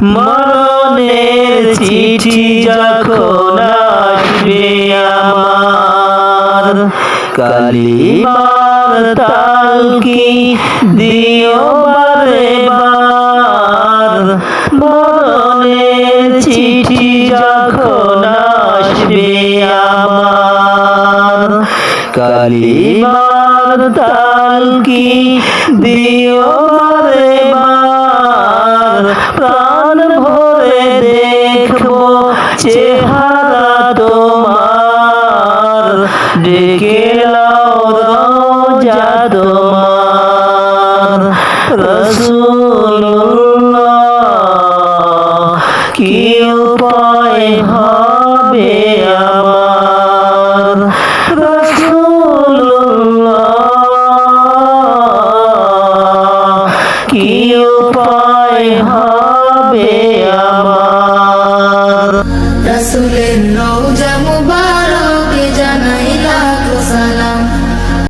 মরণের চিঠি যখন আসবে আমার, কালিমার তালকি দিও বারে বার। মরণের চিঠি যখন আসবে আমার, কালিমার তালকি দিও বারে বার। প্রাণ ভরে দেখবো চেহারা তোমার, ডেকে লাও রোজা তোমার। রাসূলুল্লাহ কি উপায় হবে আমার, রাসূলুল্লাহ কি উপায় হবে আমার। রাসূলের